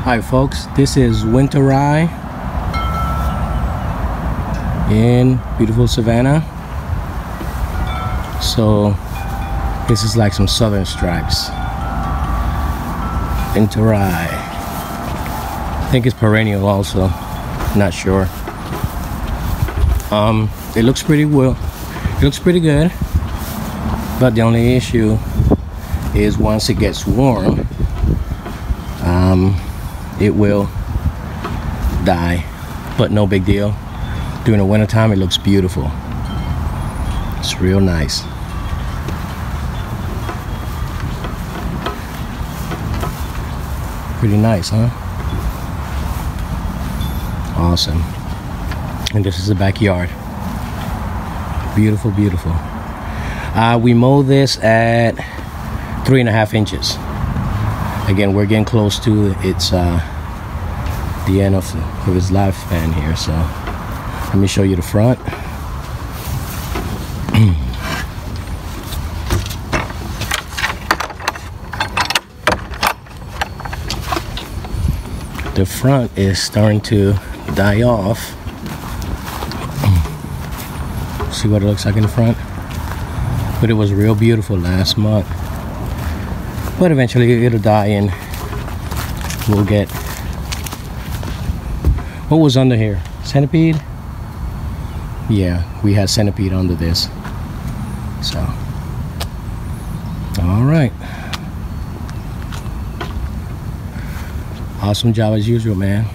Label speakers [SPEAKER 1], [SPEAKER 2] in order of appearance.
[SPEAKER 1] Hi folks, this is winter rye in beautiful Savannah. So this is like some southern stripes. Winter rye. I think it's perennial also, not sure. It looks pretty well. It looks pretty good, but the only issue is once it gets warm, it will die, but no big deal. During the winter time, it looks beautiful. It's real nice. Pretty nice, huh? Awesome. And this is the backyard. Beautiful, beautiful. We mow this at 3.5 inches. Again, we're getting close to its the end of its lifespan here. So let me show you the front. The front is starting to die off. See what it looks like in the front? But it was real beautiful last month. But eventually it'll die and we'll get... What was under here? Centipede? Yeah, we had centipede under this. So, alright. Awesome job as usual, man.